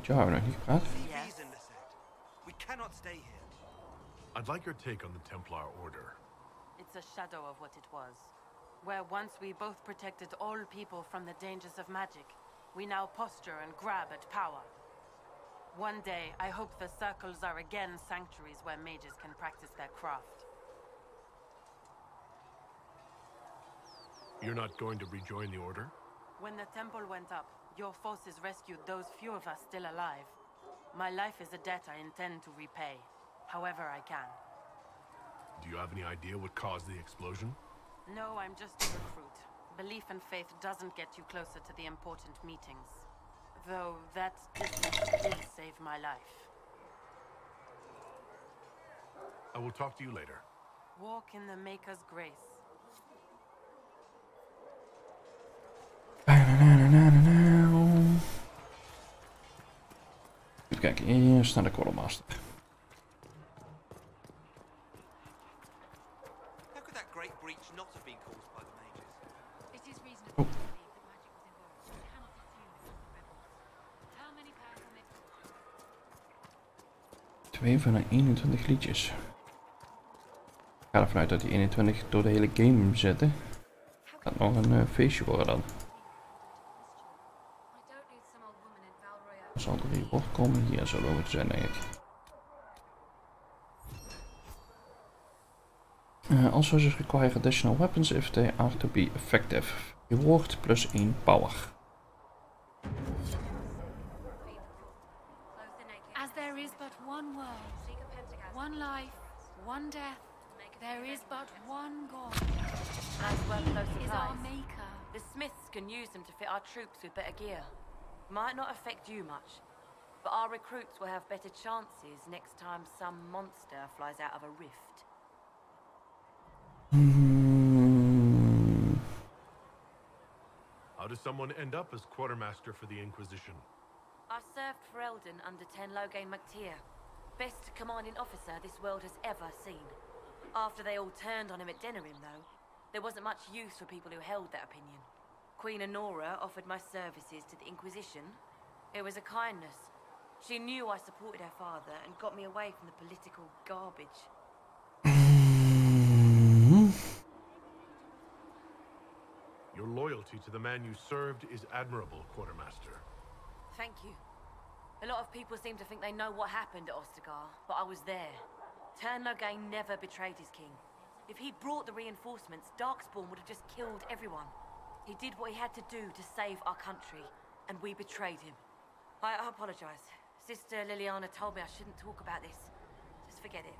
jou hebben we nog niet gepraat. We cannot stay here. I'd like your take on the Templar Order. It's a shadow of what it was. Where once we both protected all people from the dangers of magic, we now posture and grab at power. One day, I hope the circles are again sanctuaries where mages can practice their craft. You're not going to rejoin the Order? When the temple went up, your forces rescued those few of us still alive. My life is a debt I intend to repay, however I can. Do you have any idea what caused the explosion? No, I'm just a recruit. Belief and faith doesn't get you closer to the important meetings. Though that distance did save my life. I will talk to you later. Walk in the Maker's grace. Even kijken, eerst naar de Quartermaster. How could that great breach not have been caused by the mages? It is reasonable to believe that magic was involved. We cannot assume it was the rebels. How many powerful men? 2 van de 21 liedjes. Ik ga ervan uit dat die 21 door de hele game zitten. Gaat nog een feestje worden dan. Er zal er hier op komen. Hier zullen we moeten zijn, denk ik. Also just require additional weapons if they are to be effective. Reward plus 1 power. As there is but one world, one life, one death, there is but one God. As well as those Is our supplies. maker. The smiths can use them to fit our troops with better gear. Might not affect you much, but our recruits will have better chances next time some monster flies out of a rift. How does someone end up as Quartermaster for the Inquisition? I served for Eldon under Ten Loghain MacTier. Best commanding officer this world has ever seen. After they all turned on him at Denerim, though, there wasn't much use for people who held that opinion. Queen Honora offered my services to the Inquisition. It was a kindness. She knew I supported her father and got me away from the political garbage. Your loyalty to the man you served is admirable, Quartermaster. Thank you. A lot of people seem to think they know what happened at Ostagar, but I was there. Ten Loghain never betrayed his king. If he'd brought the reinforcements, Darkspawn would have just killed everyone. He did what he had to do to save our country, and we betrayed him. I apologize. Sister Liliana told me I shouldn't talk about this. Just forget it.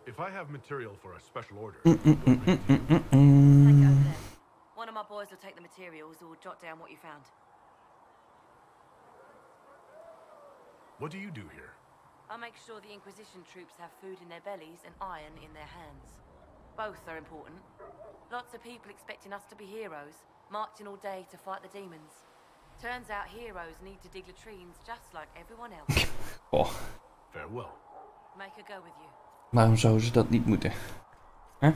If I have material for a special order, Take it over there. One of my boys will take the materials or jot down what you found. what do you do here? I make sure the Inquisition troops have food in their bellies and iron in their hands. Both are important. Lots of people expecting us to be heroes, marching all day to fight the demons. Turns out heroes need to dig latrines just like everyone else. Oh, Farewell. Make her go with you. waarom zouden ze dat niet moeten? Hè?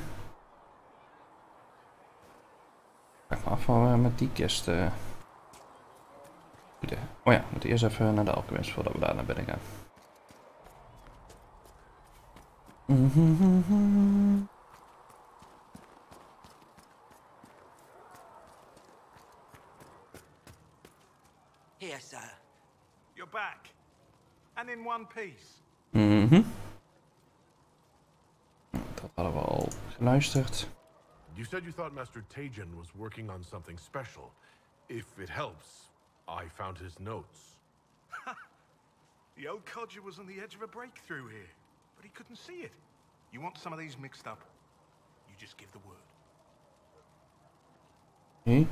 Vraag me af waar we met die kist moeten. Oh ja, we moeten eerst even naar de alchemist voordat we daar naar binnen gaan. Here, sir. You're back. And in one piece. Dat hadden we al geluisterd. You said you thought Master Tejan was working on something special. If it helps, I found his notes. The old codger was on the edge of a breakthrough here, but he couldn't see it. You want some of these mixed up? You just give the word. Oké.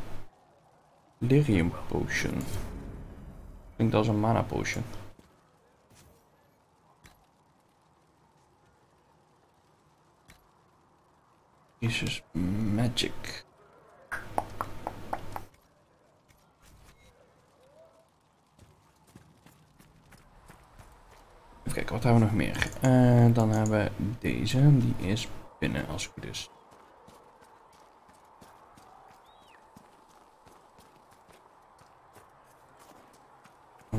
Lyrium potion. Klinkt als een mana potion. Jesus magic. Even kijken, wat hebben we nog meer? Dan hebben we deze, die is binnen als het goed is.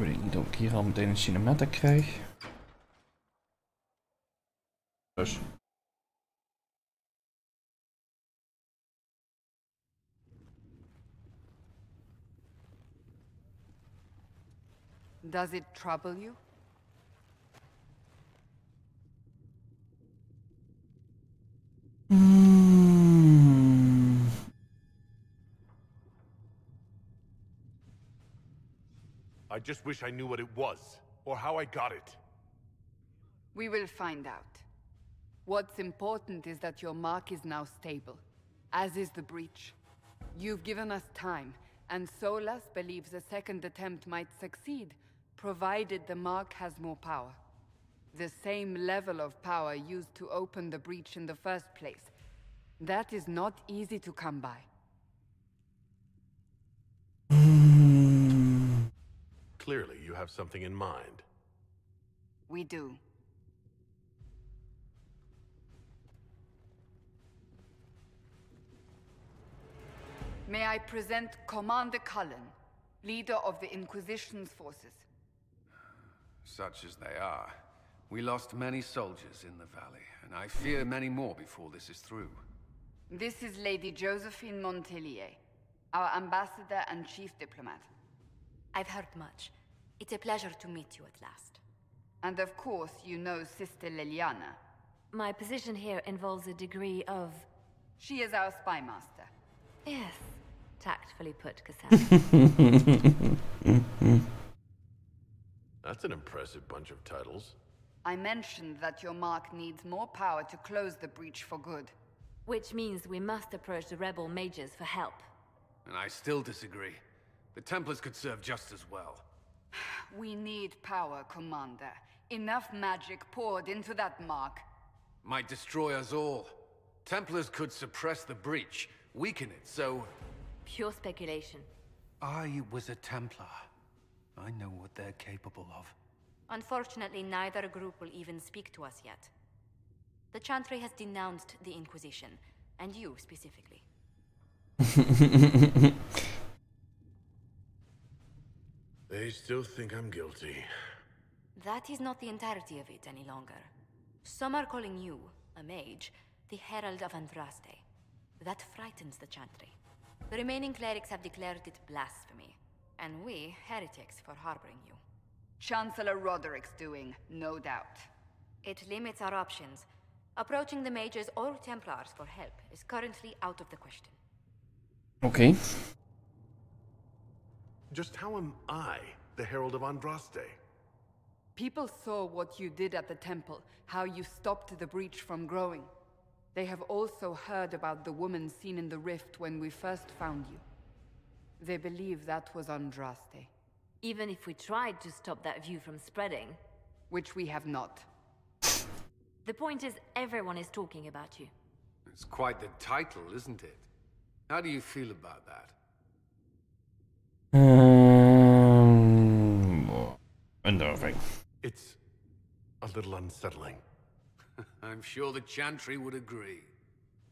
Ik weet niet of ik hier al meteen een cinematic krijg. Dus. Does it trouble you? I just wish I knew what it was, or how I got it. We will find out. What's important is that your mark is now stable, as is the breach. You've given us time, and Solas believes a second attempt might succeed, provided the mark has more power. The same level of power used to open the breach in the first place. That is not easy to come by. Clearly, you have something in mind. We do. May I present Commander Cullen, leader of the Inquisition's forces. Such as they are. We lost many soldiers in the valley, and I fear many more before this is through. This is Lady Josephine Montelier, our ambassador and chief diplomat. I've heard much. It's a pleasure to meet you at last. And of course, you know Sister Liliana. My position here involves a degree of... She is our spy master. Yes, tactfully put, Cassandra. That's an impressive bunch of titles. I mentioned that your mark needs more power to close the breach for good. Which means we must approach the rebel mages for help. And I still disagree. The Templars could serve just as well. We need power, Commander. Enough magic poured into that mark. Might destroy us all. Templars could suppress the breach, weaken it, so... Pure speculation. I was a Templar. I know what they're capable of. Unfortunately, neither group will even speak to us yet. The Chantry has denounced the Inquisition, and you specifically. They still think I'm guilty. That is not the entirety of it any longer. Some are calling you, a mage, the Herald of Andraste. That frightens the Chantry. The remaining clerics have declared it blasphemy, and we, heretics, for harboring you. Chancellor Roderick's doing, no doubt. It limits our options. Approaching the mages or Templars for help is currently out of the question. Okay. Just how am I the Herald of Andraste? People saw what you did at the temple, how you stopped the breach from growing. They have also heard about the woman seen in the rift when we first found you. They believe that was Andraste. Even if we tried to stop that view from spreading... Which we have not. The point is, everyone is talking about you. It's quite the title, isn't it? How do you feel about that? Unnerving. It's a little unsettling. I'm sure the Chantry would agree.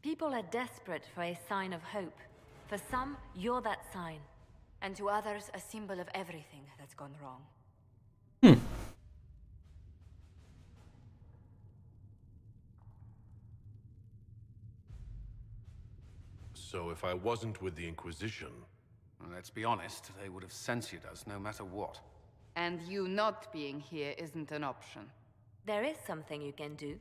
People are desperate for a sign of hope. For some, you're that sign. And to others, a symbol of everything that's gone wrong. So if I wasn't with the Inquisition... Well, let's be honest, they would have censored us no matter what. And you not being here isn't an option. There is something you can do.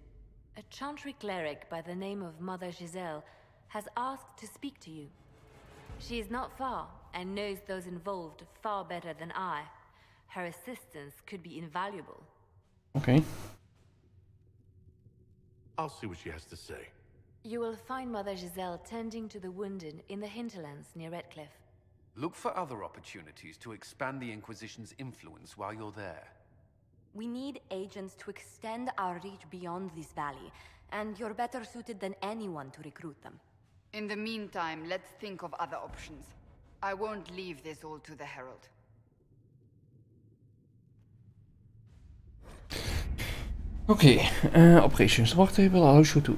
A Chantry cleric by the name of Mother Giselle has asked to speak to you. She is not far, and knows those involved far better than I. Her assistance could be invaluable. Okay. I'll see what she has to say. You will find Mother Giselle tending to the wounded in the hinterlands near Redcliffe. Look for other opportunities to expand the Inquisition's influence while you're there. We need agents to extend our reach beyond this valley, and you're better suited than anyone to recruit them. In the meantime, let's think of other options. I won't leave this all to the Herald. Okay, operations. What table allows you to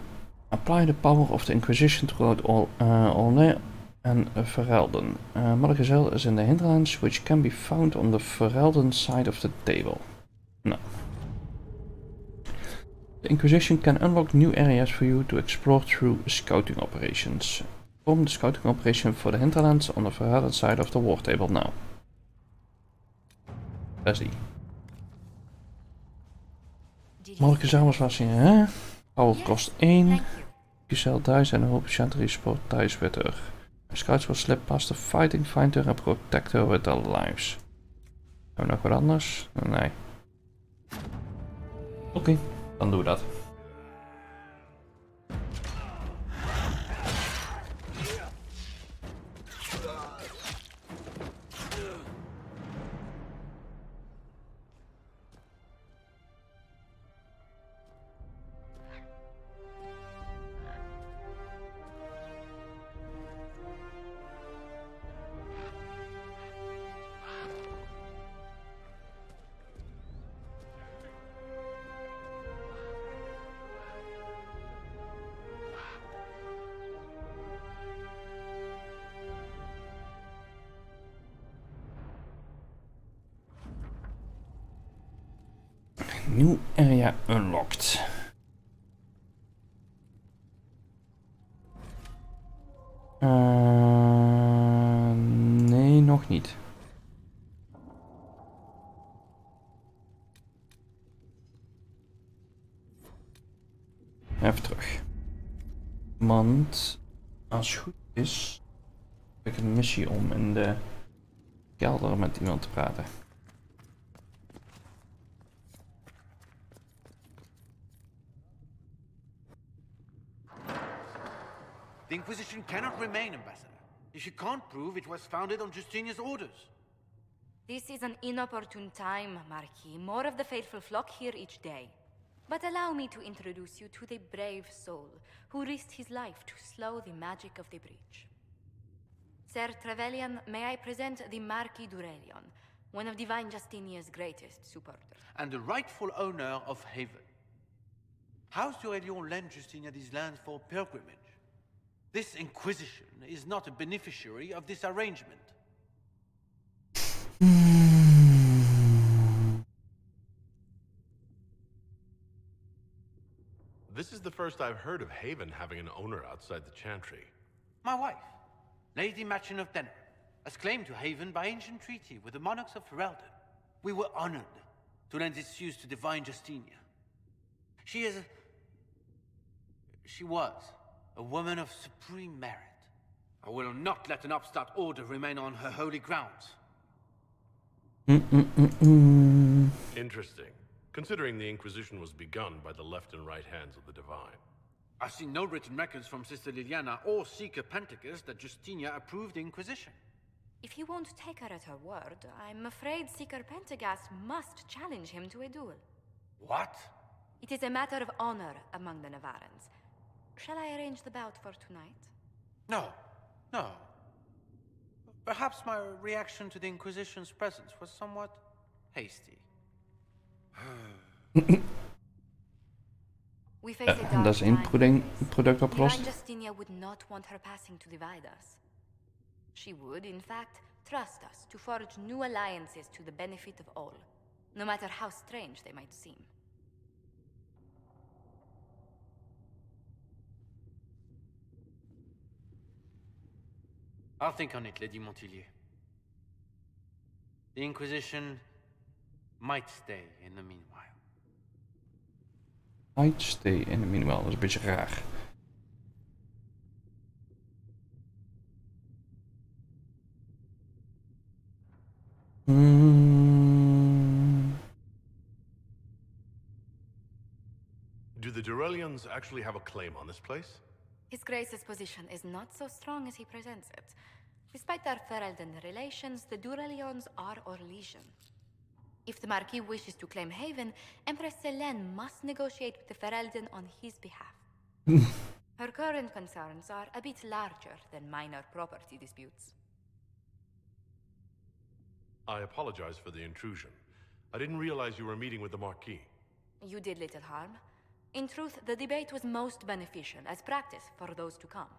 apply the power of the Inquisition throughout all En verelden. Mallegazel is in the hinterlands, which can be found on the verelden side of the table. Nou. The Inquisition can unlock new areas for you to explore through scouting operations. Perform the scouting operation for the hinterlands on the verelden side of the war table now. Daar is die. Mallegazel was hier, hè? Power kost 1. Gezel thuis en een hoop chantery sport thuis weer terug. Scouts will slip past the fighting, find her and protect her with their lives. Hebben we nog wat anders? Nee. Oké, dan doen we dat. New area unlocked. Nee, nog niet. Even terug. Want als het goed is, heb ik een missie om in de kelder met iemand te praten. The Inquisition cannot remain, Ambassador, if you can't prove it was founded on Justinian's orders. This is an inopportune time, Marquis. More of the faithful flock here each day. But allow me to introduce you to the brave soul who risked his life to slow the magic of the breach. Sir Trevelyan, may I present the Marquis d'Aurelion, one of Divine Justinia's greatest supporters. And the rightful owner of Haven. House d'Aurelion lent Justinia these lands for pilgrimage. This Inquisition is not a beneficiary of this arrangement. This is the first I've heard of Haven having an owner outside the Chantry. My wife, Lady Machin of Denner, has claimed to Haven by ancient treaty with the monarchs of Ferelden. We were honored to lend its use to Divine Justinia. She was a woman of supreme merit. I will not let an upstart order remain on her holy grounds. Interesting, considering the Inquisition was begun by the left and right hands of the Divine. I've seen no written records from Sister Liliana or Seeker Penticus that Justinia approved the Inquisition. If you won't take her at her word, I'm afraid Seeker Pentagast must challenge him to a duel. What? It is a matter of honor among the Navarrans. Shall I arrange the bout for tonight? No, no. Perhaps my reaction to the Inquisition's presence was somewhat hasty. We face a dark Dat is één product opgelost. Divine Justinia would not want her passing to divide us. She would, in fact, trust us to forge new alliances to the benefit of all, no matter how strange they might seem. I'll think on it, Lady Montillier. The Inquisition might stay in the meanwhile. Might stay in the meanwhile, dat is een beetje raar. Do the Durelians actually have a claim on this place? His Grace's position is not so strong as he presents it. Despite our Ferelden relations, the Durelions are our legion. If the Marquis wishes to claim Haven, Empress Selene must negotiate with the Ferelden on his behalf. Her current concerns are a bit larger than minor property disputes. I apologize for the intrusion. I didn't realize you were meeting with the Marquis. You did little harm. In truth, the debate was most beneficial as practice for those to come.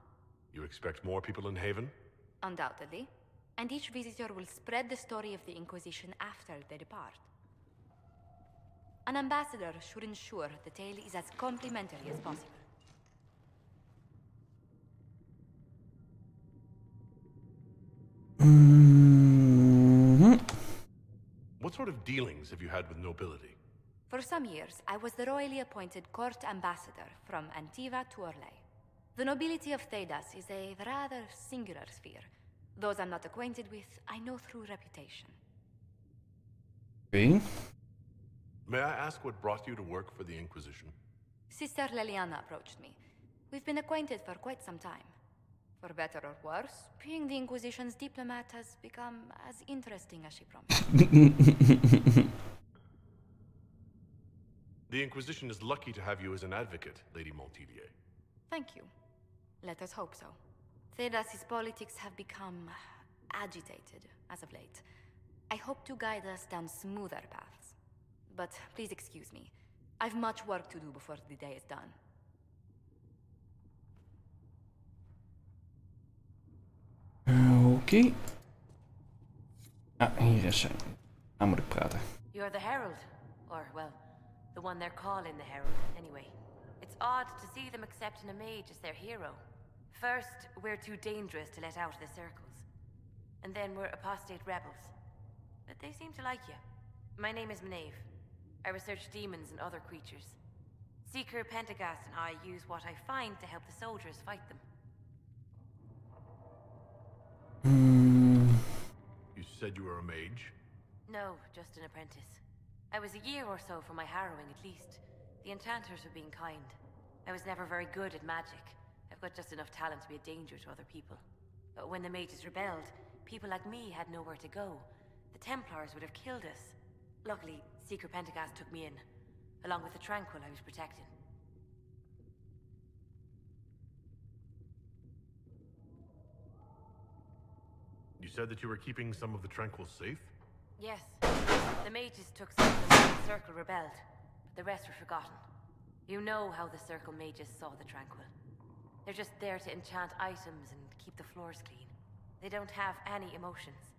You expect more people in Haven? Undoubtedly. And each visitor will spread the story of the Inquisition after they depart. An ambassador should ensure the tale is as complimentary as possible. What sort of dealings have you had with nobility? For some years, I was the royally appointed court ambassador from Antiva to Orlais. The nobility of Thedas is a rather singular sphere. Those I'm not acquainted with, I know through reputation. Okay. May I ask what brought you to work for the Inquisition? Sister Leliana approached me. We've been acquainted for quite some time. For better or worse, being the Inquisition's diplomat has become as interesting as she promised. The Inquisition is lucky to have you as an advocate, Lady Montilier. Thank you. Let us hope so. Thedas's politics have become agitated as of late. I hope to guide us down smoother paths. But please excuse me. I've much work to do before the day is done. Oké. Ah, hier is hij. Daar moet ik praten. You're the Herald. Or, well, the one they're calling the Herald, anyway. It's odd to see them accepting a mage as their hero. First, we're too dangerous to let out of the circles. And then we're apostate rebels. But they seem to like you. My name is Maeve. I research demons and other creatures. Seeker Pentagast and I use what I find to help the soldiers fight them. You said you were a mage? No, just an apprentice. I was a year or so from my harrowing, at least. The enchanters were being kind. I was never very good at magic. I've got just enough talent to be a danger to other people. But when the mages rebelled, people like me had nowhere to go. The Templars would have killed us. Luckily, Seeker Pentagast took me in, along with the Tranquil I was protecting. You said that you were keeping some of the Tranquil safe? Yes. The mages took some of them when the Circle rebelled, but the rest were forgotten. You know how the Circle mages saw the Tranquil. They're just there to enchant items and keep the floors clean. They don't have any emotions.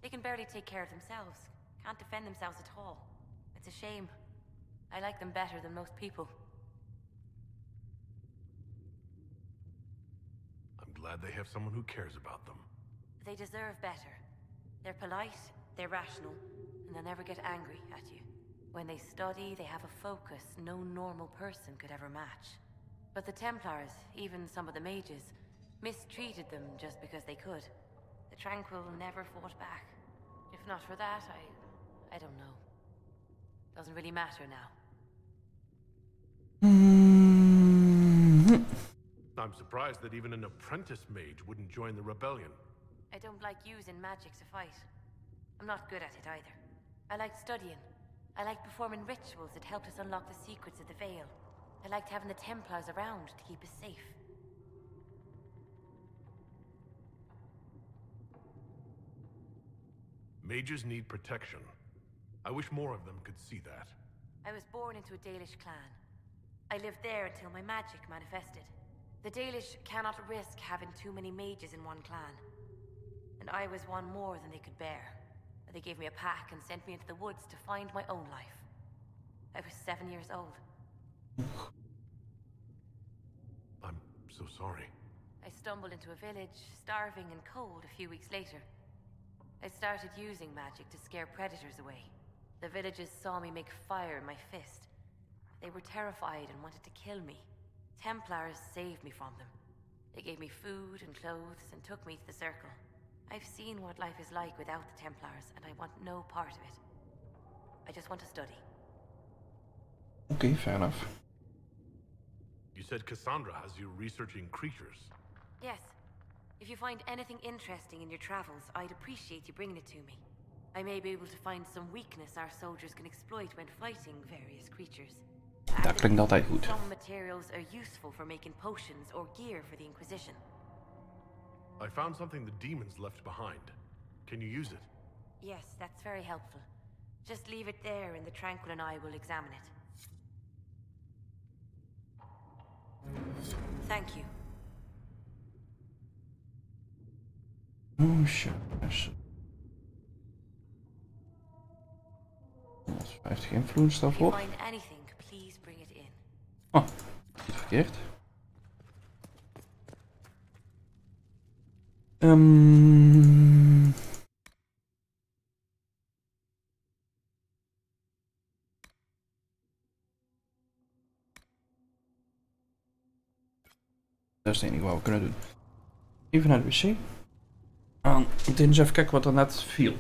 They can barely take care of themselves. Can't defend themselves at all. It's a shame. I like them better than most people. I'm glad they have someone who cares about them. They deserve better. They're polite, they're rational, and they'll never get angry at you. When they study, they have a focus no normal person could ever match. But the Templars, even some of the mages, mistreated them just because they could. The Tranquil never fought back. If not for that, I don't know. Doesn't really matter now. I'm surprised that even an apprentice mage wouldn't join the rebellion. I don't like using magic to fight. I'm not good at it either. I like studying. I like performing rituals that helped us unlock the secrets of the Veil. I liked having the Templars around to keep us safe. Mages need protection. I wish more of them could see that. I was born into a Dalish clan. I lived there until my magic manifested. The Dalish cannot risk having too many mages in one clan. And I was one more than they could bear. They gave me a pack and sent me into the woods to find my own life. I was 7 years old. I'm so sorry. I stumbled into a village, starving and cold a few weeks later. I started using magic to scare predators away. The villagers saw me make fire in my fist. They were terrified and wanted to kill me. Templars saved me from them. They gave me food and clothes and took me to the Circle. I've seen what life is like without the Templars, and I want no part of it. I just want to study. Okay, fair enough. You said Cassandra has you researching creatures. Yes. If you find anything interesting in your travels, I'd appreciate you bringing it to me. I may be able to find some weakness our soldiers can exploit when fighting various creatures. Dat klinkt altijd goed. Some materials are useful for making potions or gear for the Inquisition. I found something the demons left behind. Can you use it? Yes, that's very helpful. Just leave it there and the Tranquil and I will examine it. Thank you. Oh shit. 150 influence daarvoor. Oh, niet verkeerd. Dat is het enige wat we kunnen doen. Even naar de wc. En meteen eens even kijken wat er net viel.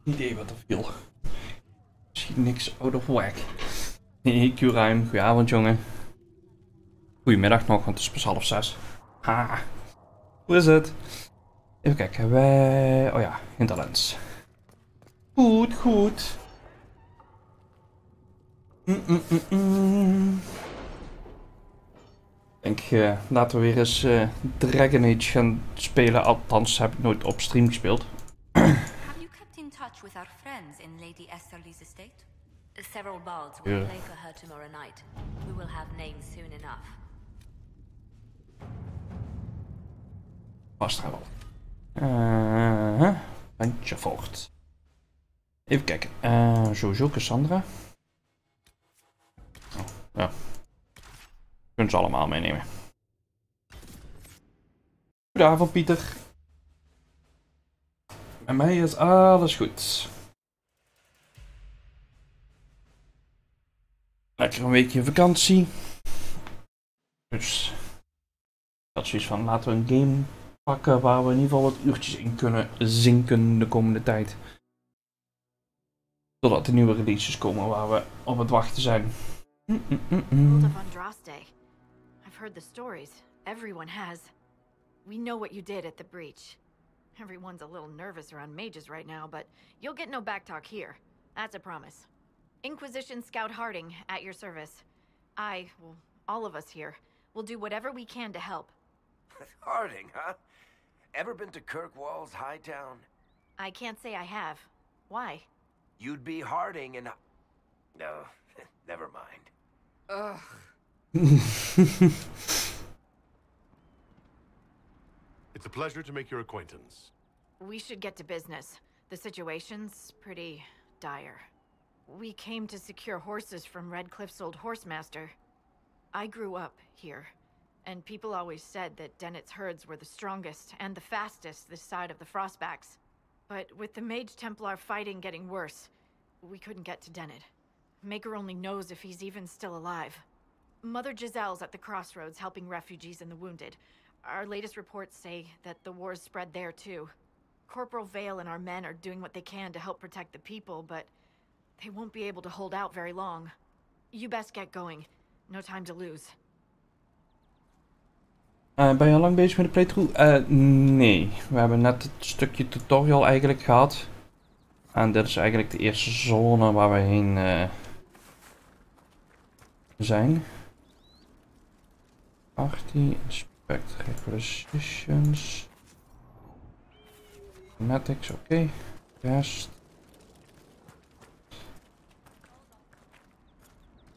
Idee wat er viel. Misschien niks out of whack. Nee, Q-ruim. Goedenavond, jongen. Goedemiddag nog, want het is pas 5:30. Ha. Hoe is het? Even kijken. Wij... Oh ja, hinterlands. Goed, goed. Ik denk, laten we weer eens Dragon Age gaan spelen. Althans, heb ik nooit op stream gespeeld. With our friends in Lady Esterly's estate? Several balls will play for her tomorrow night. We will have names soon enough. Past er wel. Bandje vocht. Even kijken. Sowieso Cassandra. Oh, ja. Kunnen ze allemaal meenemen. Goedenavond, Pieter. Bij mij is alles goed. Lekker een weekje vakantie. Dus dat is zoiets van laten we een game pakken waar we in ieder geval wat uurtjes in kunnen zinken de komende tijd. Totdat de nieuwe releases komen waar we op het wachten zijn. I've heard the stories. Everyone has. We know what you did at the breach. Everyone's a little nervous around mages right now, but you'll get no backtalk here. That's a promise. Inquisition Scout Harding, at your service. All of us here, will do whatever we can to help. Harding, huh? Ever been to Kirkwall's Hightown? I can't say I have. Why? You'd be Harding and... No, never mind. Ugh. It's a pleasure to make your acquaintance. We should get to business. The situation's pretty dire. We came to secure horses from Redcliffe's old horsemaster. I grew up here, and people always said that Dennett's herds were the strongest and the fastest this side of the Frostbacks. But with the Mage Templar fighting getting worse, we couldn't get to Dennett. Maker only knows if he's even still alive. Mother Giselle's at the crossroads helping refugees and the wounded. Our latest reports say that the war's spread there too. Corporal Vale and our men are doing what they can to help protect the people, but they won't be able to hold out very long. You best get going. No time to lose. Ben je al lang bezig met de playthrough? Nee. We hebben net het stukje tutorial eigenlijk gehad. En dit is eigenlijk de eerste zone waar we heen zijn. Party, inspect, requisitions. Thematics, oké. Rest.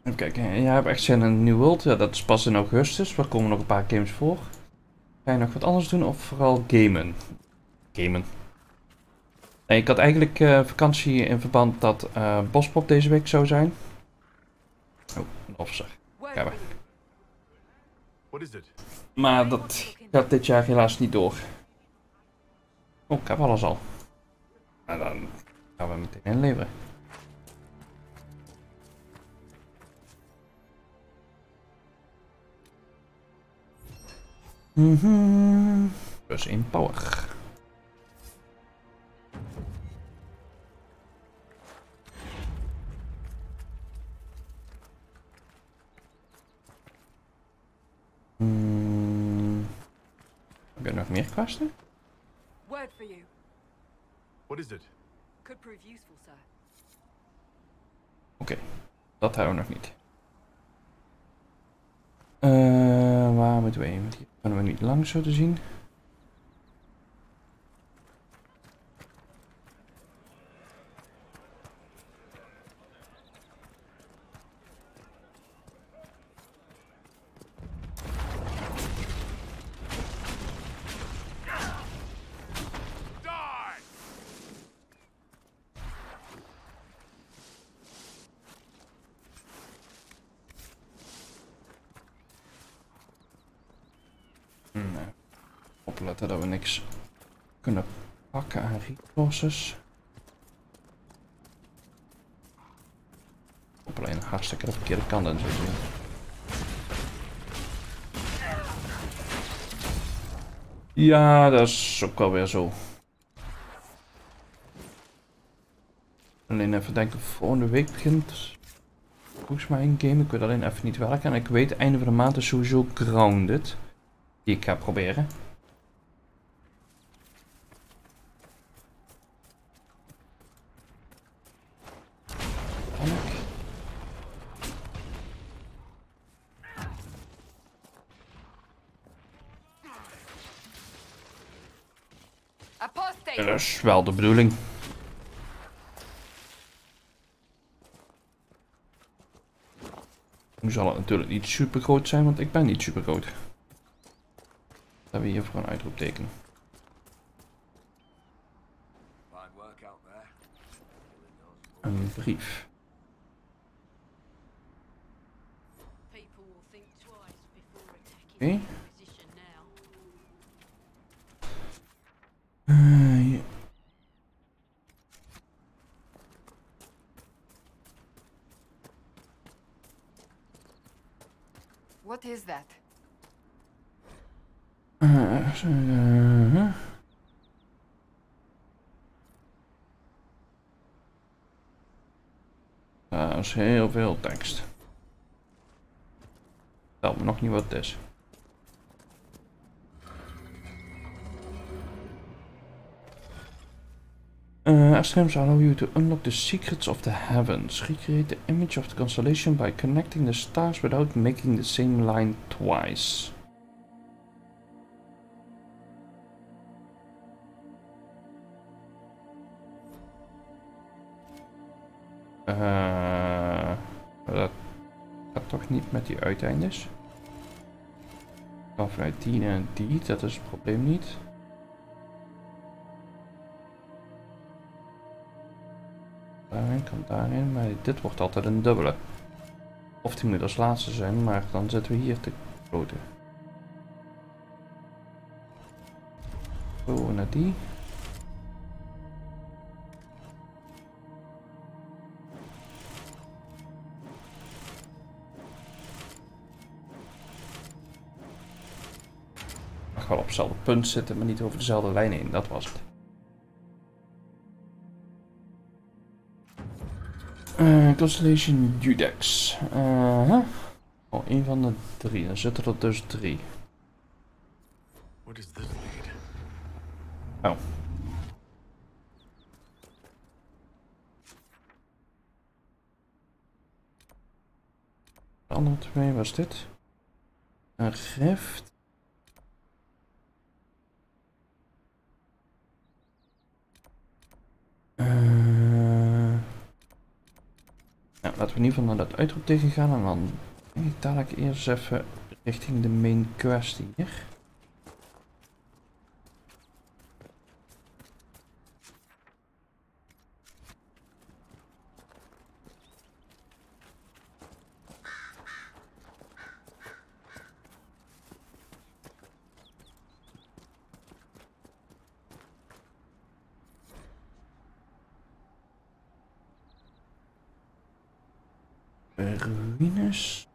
Even kijken, jij hebt echt zin in een New World. Ja, dat is pas in augustus. Er komen nog een paar games voor. Ga je nog wat anders doen of vooral gamen? Gamen. Nee, ik had eigenlijk vakantie in verband dat Bospop deze week zou zijn. Oh, een officer. Ja, maar dat gaat dit jaar helaas niet door. Oh, ik heb alles al. En dan gaan we meteen inleveren. Plus 1 power. Heb je nog meer questen? Word for you. What is it? Could prove useful, sir. Oké, dat hebben we nog niet. Waar moeten we heen? Hier kunnen we niet lang zo te zien. Opletten dat we niks kunnen pakken aan resources. Op alleen hartstikke de verkeerde kant en zo zien. Ja, dat is ook wel weer zo. Alleen even denken, volgende week begint volgens mij een game. Ik weet alleen even niet welke. En ik weet, einde van de maand is sowieso Grounded. Die ik ga proberen. Dat is wel de bedoeling. Nu zal het natuurlijk niet super groot zijn, want ik ben niet super groot. Dat hebben we hier voor een uitroepteken. Een brief. Oké. Ja. What is that? Dat is heel veel tekst. Vertel me nog niet wat het is. Streams allow you to unlock the secrets of the heavens. Recreate the image of the constellation by connecting the stars without making the same line twice. Dat gaat toch niet met die uiteindes. Kan vanuit die en die, dat is het probleem niet. Daarin kan daarin, maar dit wordt altijd een dubbele. Of die moet als laatste zijn, maar dan zetten we hier te kloten. Zo, naar die. Mag wel op hetzelfde punt zitten, maar niet over dezelfde lijn heen, dat was het. Constellation Judex. Oh, een van de drie. Dan zitten er dus 3. What does this lead? Oh. De andere 2 was dit. Een rift. Nou, laten we in ieder geval naar dat uitroepteken gaan en dan denk ik dadelijk eerst even richting de main quest hier. Ruïnes.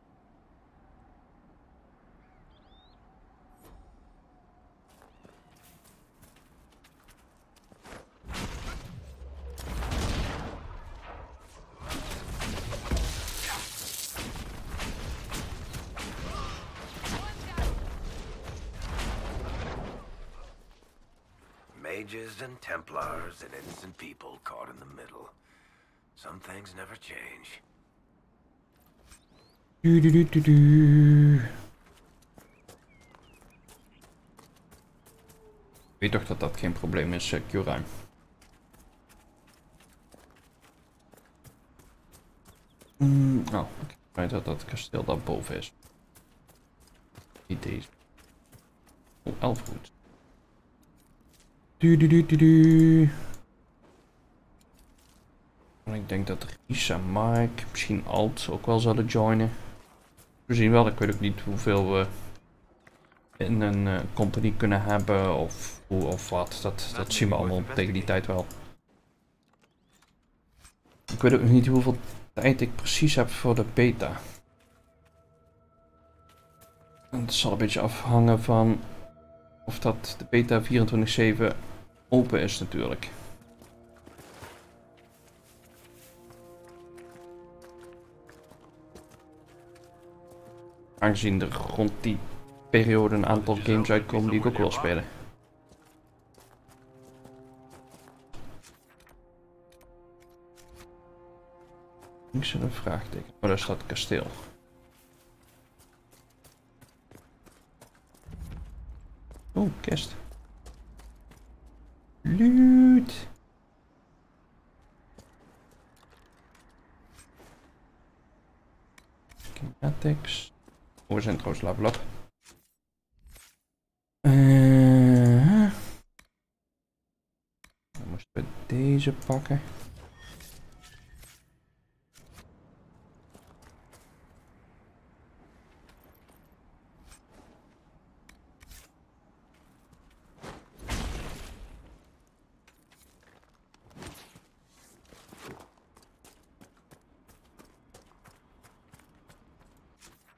Mages and Templars and innocent people caught in the middle. Some things never change. Ik weet toch dat dat geen probleem is, Q-ruim. Oh, ik weet dat dat kasteel daarboven is. Niet deze. Oh, 11 goed. En ik denk dat Ries en Mark, misschien Alt ook wel zullen joinen. We zien wel, ik weet ook niet hoeveel we in een company kunnen hebben of hoe of wat. Dat zien we allemaal tegen die tijd wel. Ik weet ook nog niet hoeveel tijd ik precies heb voor de beta. En het zal een beetje afhangen van of dat de beta 24/7 open is natuurlijk. Aangezien er rond die periode een aantal games uitkomen die ik ook wil spelen. Ik zet een vraagteken. Oh, daar staat het kasteel. Oh, kist. Loot. Kinetics. Oh, we zijn trouwens level up. Dan moesten we deze pakken.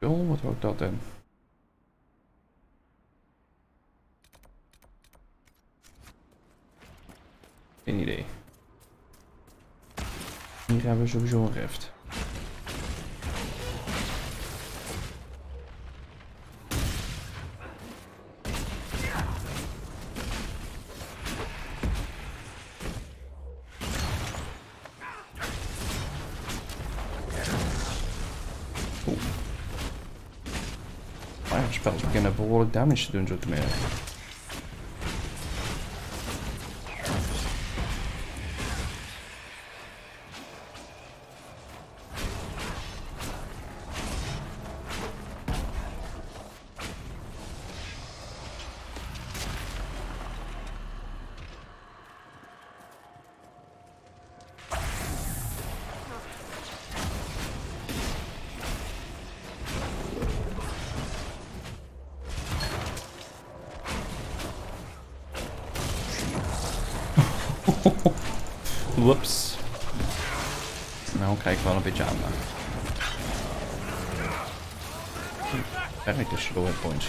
Oh, wat houdt dat in? Geen idee. Hier hebben we sowieso een rift. Spels beginnen behoorlijk damage te doen zo te merken. Whoops. Nou krijg ik wel een beetje aandacht. Werk dus low hit points.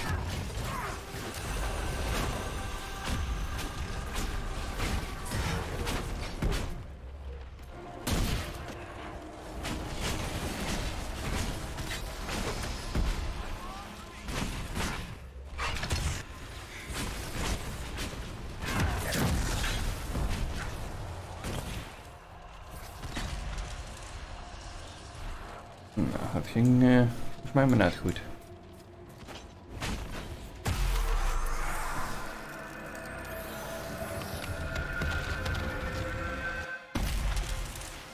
Nou, dat ging volgens mij maar net goed.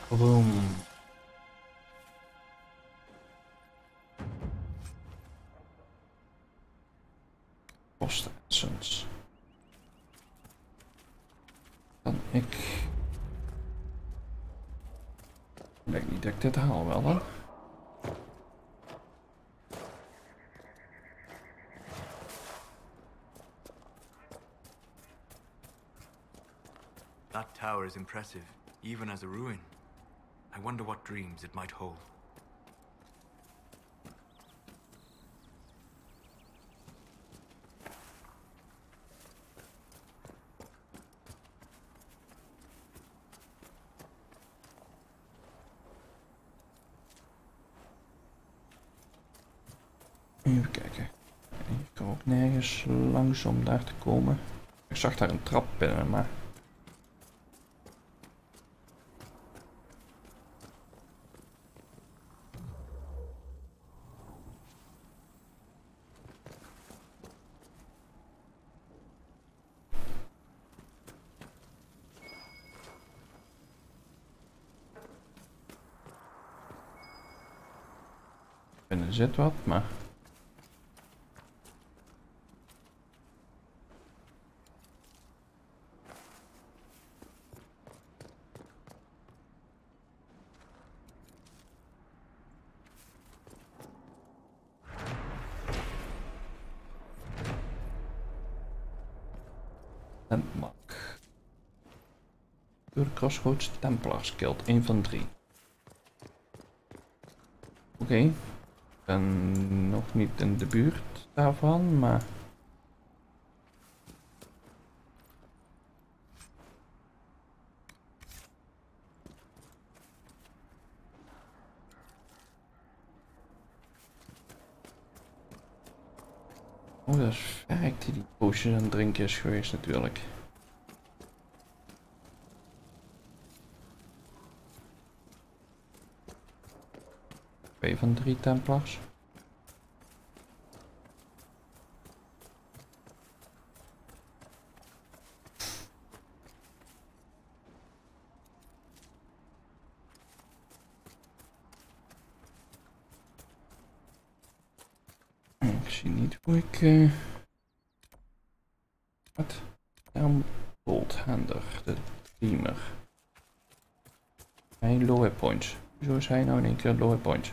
Boom. Post essence. Dan ik denk niet dat ik dit haal wel dan. That tower is impressive, even as a ruin. I wonder what dreams it might hold. Even kijken. Ik kan ook nergens langs om daar te komen. Ik zag daar een trap binnen, maar... binnen zit wat, maar... Landmark. Door de Crossroads Templars killed 1 van 3. Oké. Ik ben nog niet in de buurt daarvan, maar... Oh, dat is werk die potions aan het drinken is geweest natuurlijk. Twee van 3 Templars. Ik zie niet hoe ik... Wat? Bolthander, de dreamer. Hij low hit points. Zo is hij nou in één keer low hit points.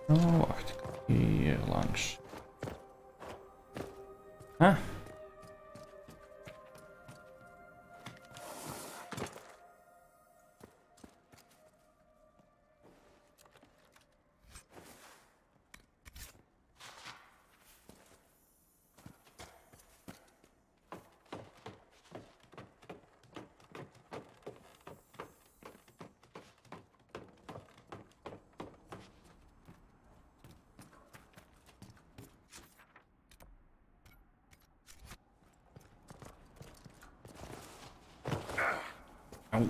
Oh, wacht. Hier langs. Ah. Au.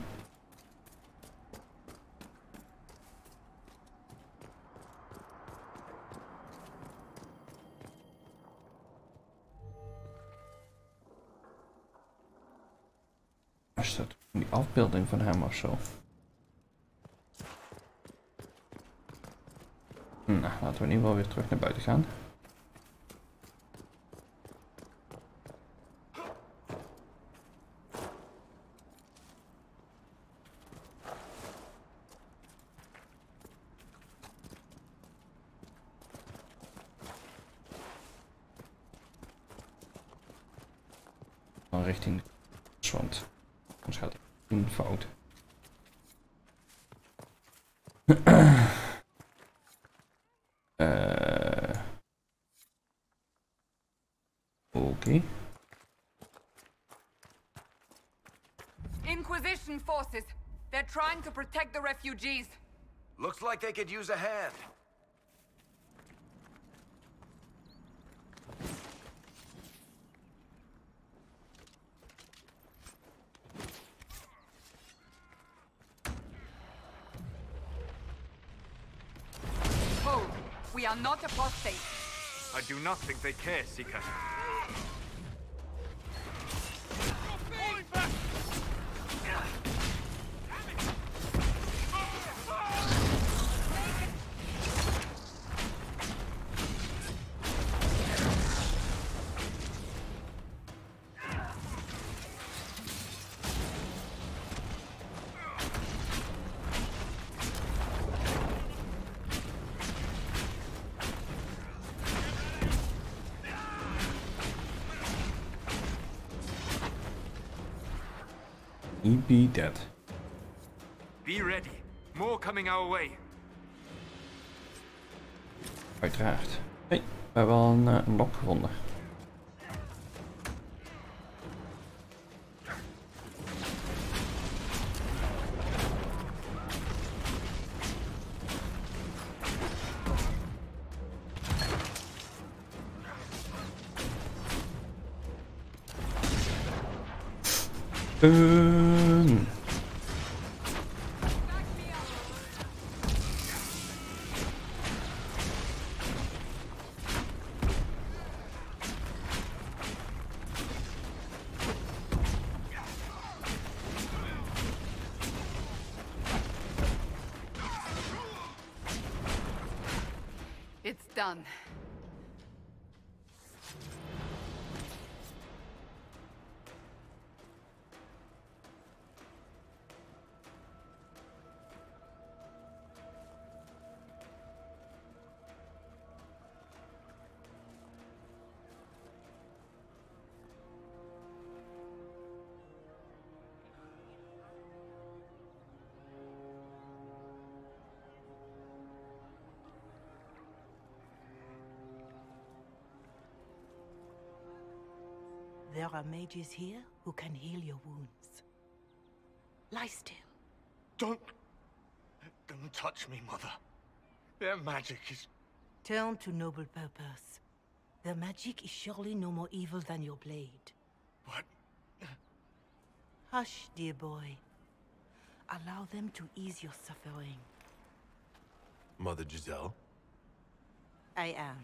Is dat die afbeelding van hem of zo? Nou, laten we in ieder geval weer terug naar buiten gaan. richting de want anders gaat het een fout. Oké. Inquisition forces. They're trying to protect the refugees. Looks like they could use a hand. Hold. We are not apostate. I do not think they care, Seeker. He be dead. Be ready. More coming our way. Uiteraard. Hey, we hebben al een lok gevonden. It's done. There are mages here who can heal your wounds. Lie still. Don't touch me, Mother. Their magic is... Turn to noble purpose. Their magic is surely no more evil than your blade. What? Hush, dear boy. Allow them to ease your suffering. Mother Giselle? I am.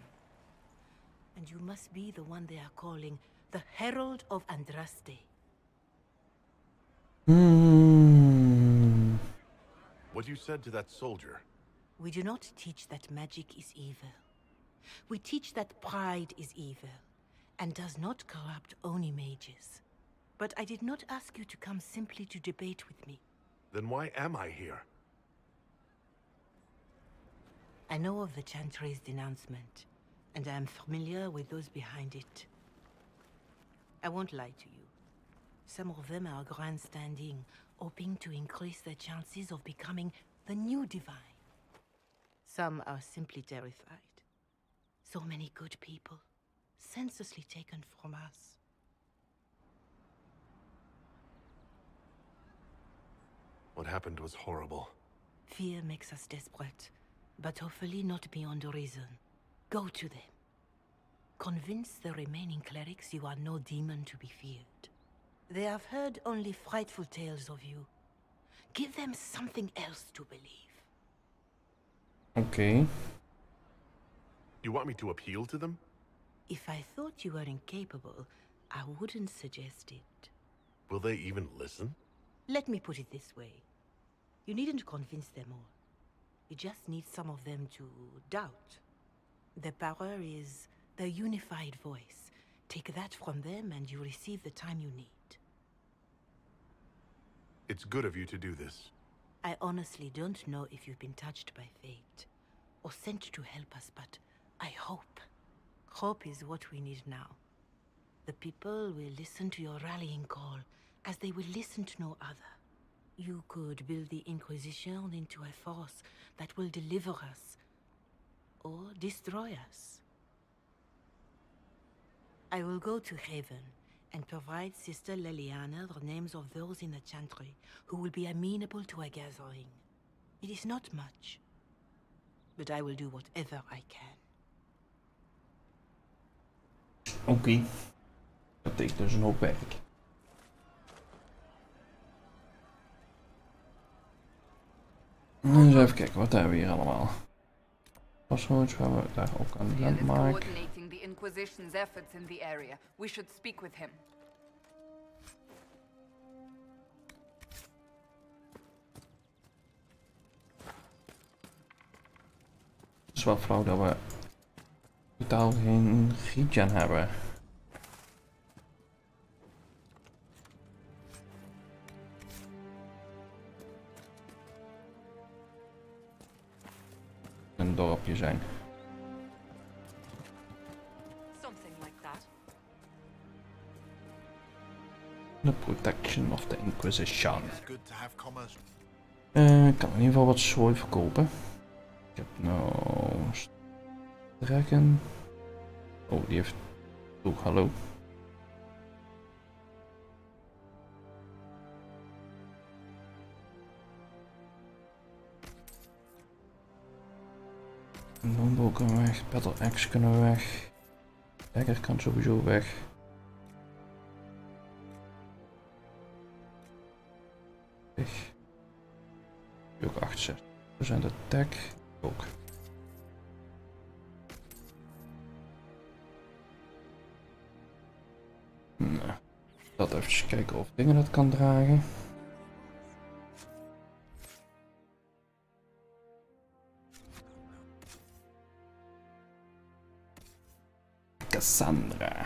And you must be the one they are calling the Herald of Andraste. What you said to that soldier? We do not teach that magic is evil. We teach that pride is evil, and does not corrupt only mages. But I did not ask you to come simply to debate with me. Then why am I here? I know of the Chantry's denouncement, and I am familiar with those behind it. I won't lie to you. Some of them are grandstanding, hoping to increase their chances of becoming the new divine. Some are simply terrified. So many good people, senselessly taken from us. What happened was horrible. Fear makes us desperate, but hopefully not beyond reason. Go to them. Convince the remaining clerics you are no demon to be feared. They have heard only frightful tales of you. Give them something else to believe. Okay. You want me to appeal to them? If I thought you were incapable, I wouldn't suggest it. Will they even listen? Let me put it this way. You needn't convince them all. You just need some of them to doubt. Their power is the unified voice. Take that from them and you receive the time you need. It's good of you to do this. I honestly don't know if you've been touched by fate, or sent to help us, but I hope. Hope is what we need now. The people will listen to your rallying call, as they will listen to no other. You could build the Inquisition into a force that will deliver us, or destroy us. I will go to Haven and provide Sister Leliana the names of those in the Chantry who will be amenable to a gathering. It is not much, but I will do whatever I can. Oké. Dat betekent dus een hoop werk. Dus even kijken, wat hebben we hier allemaal? Passwords, waar we daar ook aan de landmark. Coordinating the Inquisition's efforts in the area. We should speak with him. Het is wel flauw dat we totaal geen regen hebben. Een dorpje zijn. Something like that. The protection of the Inquisition. Good to have commerce. Ik kan in ieder geval wat zooi verkopen. Ik heb nou Dragon. Oh, die heeft. Oh, hallo. Longbow kunnen we weg, Battle Axe kunnen we weg. Dagger kan sowieso weg. Weg. Ook 68% attack. Ook. Nou, dat even kijken of dingen dat kan dragen. Cassandra.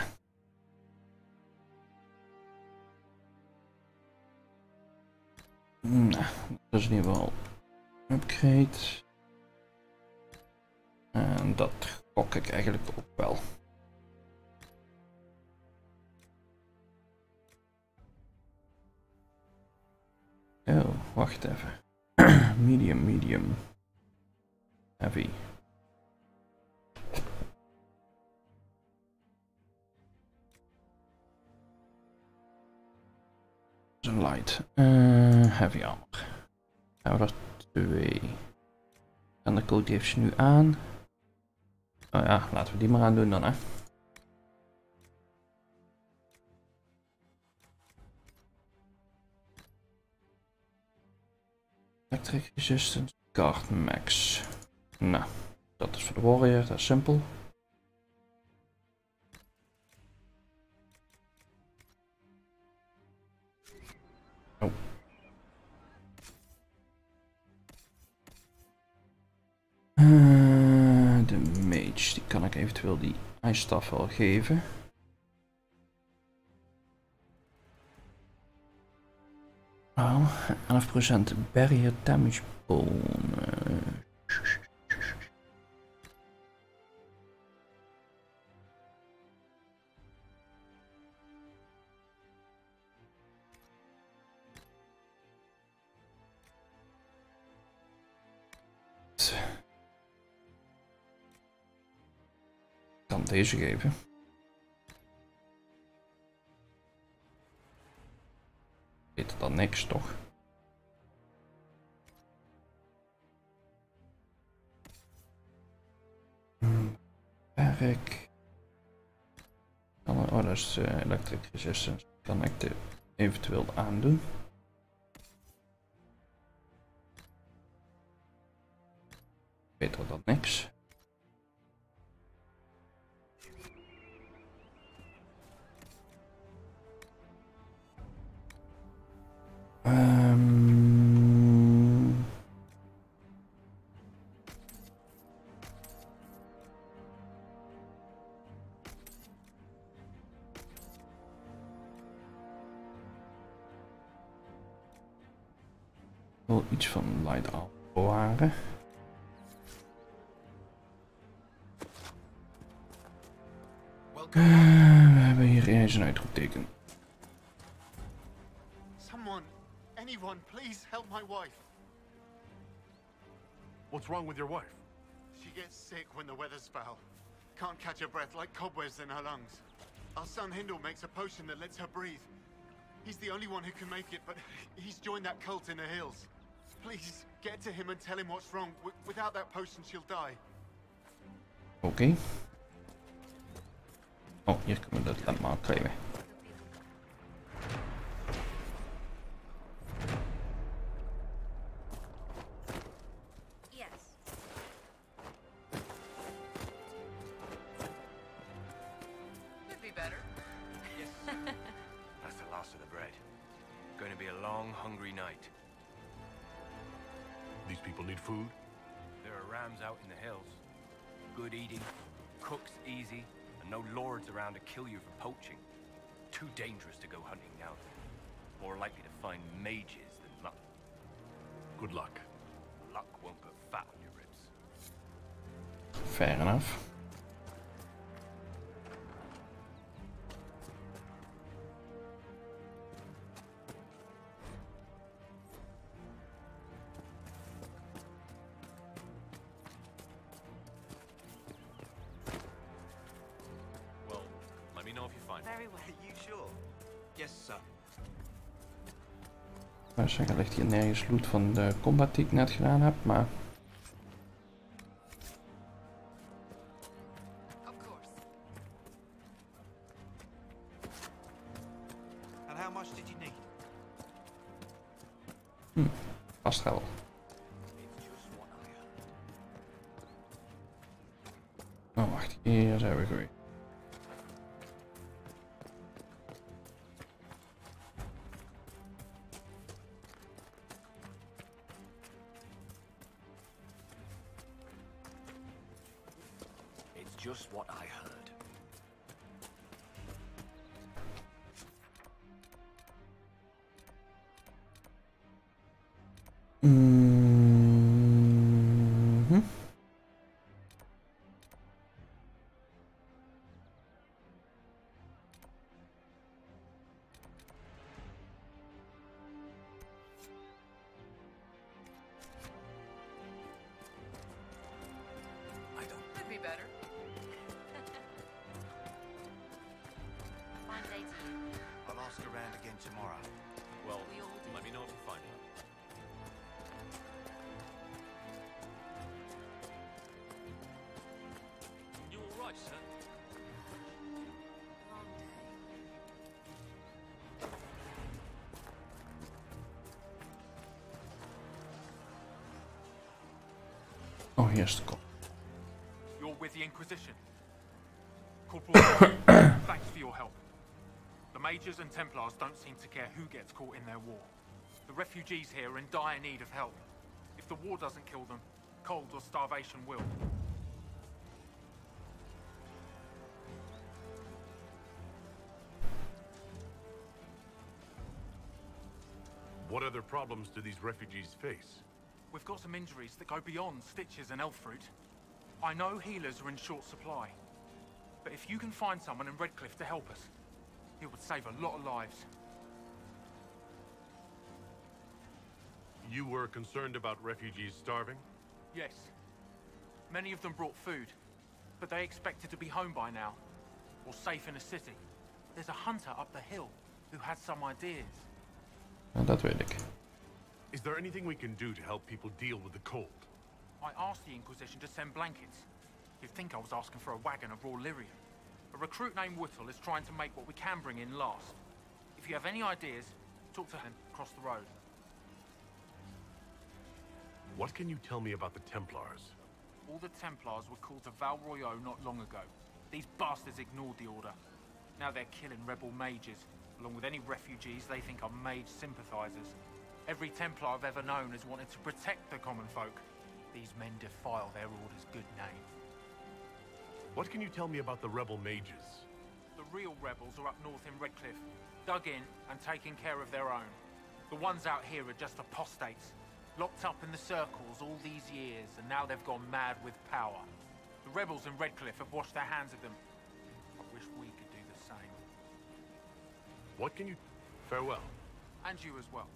Nou, dat is in ieder geval een upgrade. En dat gok ik eigenlijk ook wel. Oh, wacht even. Medium. Heavy. Een light. Heavy armor. Gaan we er 2. En de code heeft ze nu aan. Oh ja, laten we die maar aan doen dan, hè. Electric resistance guard max. Nou, dat is voor de warrior, dat is simpel. Oh. De mage, die kan ik eventueel die ijsstaf wel geven. Oh, 11% barrier damage bonus. Ik kan deze geven. Beter dan niks, toch? Werk. Oh, dat is electric resistance. Kan ik dit eventueel aandoen? Beter dan niks. Wel iets van light armor bewaren. We hebben hier ineens een uitroepteken. Someone, anyone, please help my wife. What's wrong with your wife? She gets sick when the weather's foul. Can't catch her breath, like cobwebs in her lungs. Our son Hindle makes a potion that lets her breathe. He's the only one who can make it, but he's joined that cult in the hills. Please, get to him and tell him what's wrong. Without that potion, she'll die. Oké. Oh, hier kunnen we dat allemaal claimen. Yes. Could be better. Yes. That's the last of the bread. Going to be a long, hungry night. These people need food? There are rams out in the hills. Good eating, cooks easy, and no lords around to kill you for poaching. Too dangerous to go hunting now. More likely to find mages than luck. Good luck. Luck won't put fat on your ribs. Fair enough. Let me know if you find Very well. Are you sure? Yes, sir. Waarschijnlijk ligt hier nergens loot van de combat die ik net gedaan heb, maar... Of course. And how much did you need? Vast wel. Oh, wacht. Hier zijn we geweest. just what I heard. Could be better. Fine day to you. I'll ask around again tomorrow. Well, let me know if you find it. You all right, sir? Long day. Oh, hier is de kop. You're with the Inquisition. Corporal, thanks for your help. The Mages and Templars don't seem to care who gets caught in their war. The refugees here are in dire need of help. If the war doesn't kill them, cold or starvation will. What other problems do these refugees face? We've got some injuries that go beyond stitches and elf fruit. I know healers are in short supply, but if you can find someone in Redcliffe to help us, it would save a lot of lives. You were concerned about refugees starving? Yes. Many of them brought food, but they expected to be home by now, or safe in a city. There's a hunter up the hill who has some ideas. Dat weet ik. Is there anything we can do to help people deal with the cold? I asked the Inquisition to send blankets. You'd think I was asking for a wagon of raw lyrium. A recruit named Whittle is trying to make what we can bring in last. If you have any ideas, talk to him across the road. What can you tell me about the Templars? All the Templars were called to Val Royeaux not long ago. These bastards ignored the order. Now they're killing rebel mages, along with any refugees they think are Mage sympathizers. Every Templar I've ever known has wanted to protect the common folk. These men defile their order's good name. What can you tell me about the rebel mages? The real rebels are up north in Redcliffe, dug in and taking care of their own. The ones out here are just apostates, locked up in the circles all these years, and now they've gone mad with power. The rebels in Redcliffe have washed their hands of them. I wish we could do the same. What can you... Farewell. And you as well.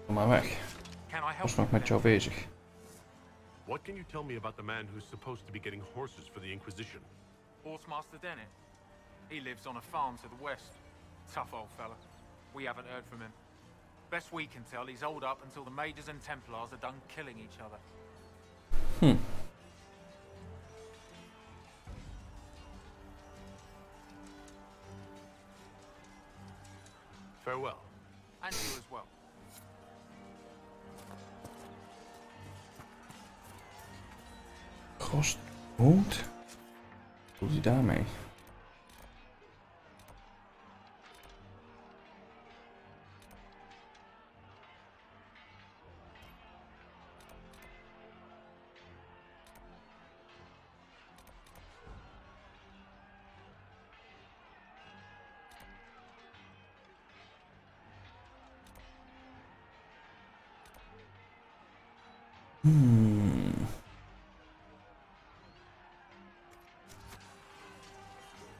Kom maar weg. Ik was nog met jou bezig. What can you tell me about the man who's supposed to be getting horses for the Inquisition? Horsemaster Dennett. He lives on a farm to the west. Tough old fella. We haven't heard from him. Best we can tell, he's holed up until the Mages and Templars are done killing each other. Farewell. And you as well. Kost woont. Wat doet hij daarmee?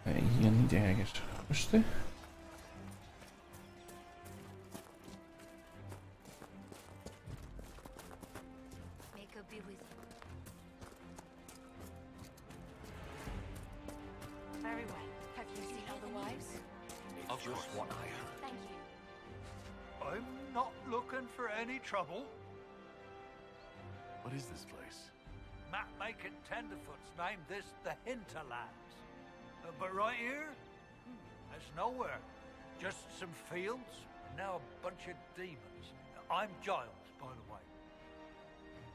Nee, hier niet ergens rusten. Very well. Have you seen other wives? Of just what I heard. Thank you. I'm not looking for any trouble. What is this place? Map-making tenderfoots named this the Hinterlands. But right here, there's nowhere. Just some fields, and now a bunch of demons. I'm Giles, by the way.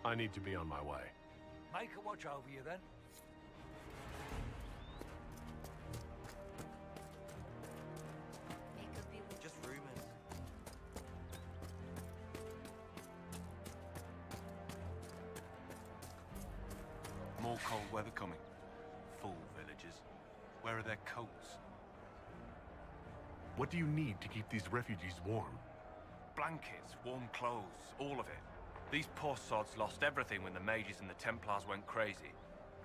I need to be on my way. Make a watch over you, then. Just rumors. More cold weather coming. Full villages. Where are their coats? What do you need to keep these refugees warm? Blankets, warm clothes, all of it. These poor sods lost everything when the Mages and the Templars went crazy.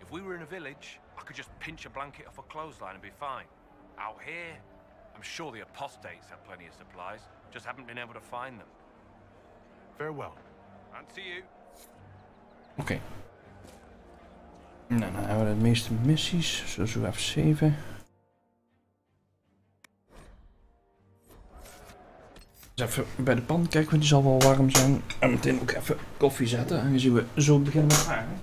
If we were in a village, I could just pinch a blanket off a clothesline and be fine. Out here, I'm sure the apostates have plenty of supplies, just haven't been able to find them. Farewell. And to you. Oké. Nou, dan hebben we de meeste missies, zoals we F7. Dus even bij de pan kijken, want die zal wel warm zijn. En meteen ook even koffie zetten, aangezien we zo beginnen met vragen.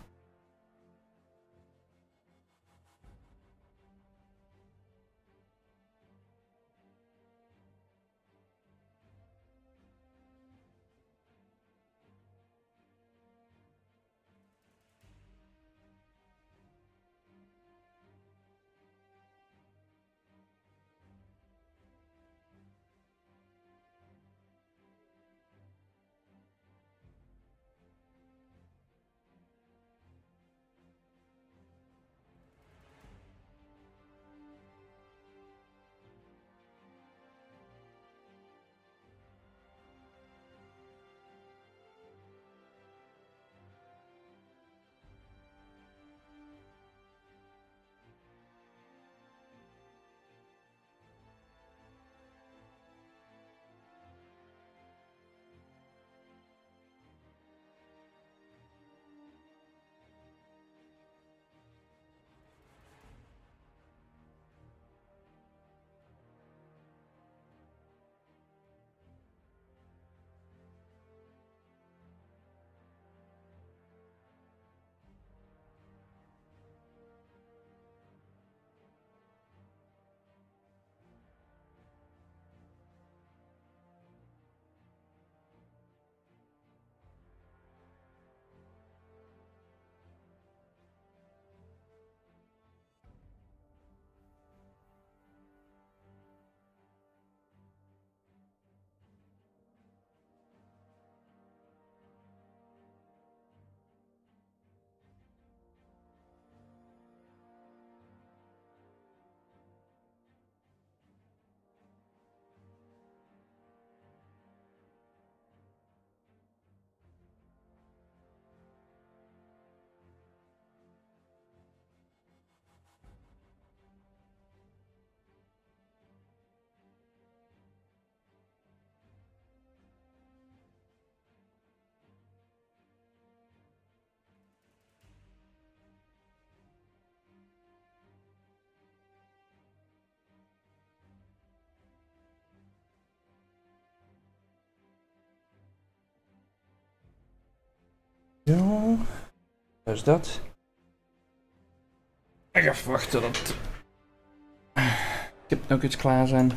Zo. Dus dat. Ik ga verwachten dat tip nog iets klaar zijn.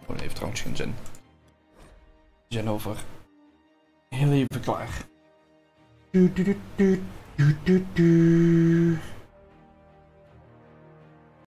Oh, dat heeft trouwens geen zin. Die zijn over heel even klaar.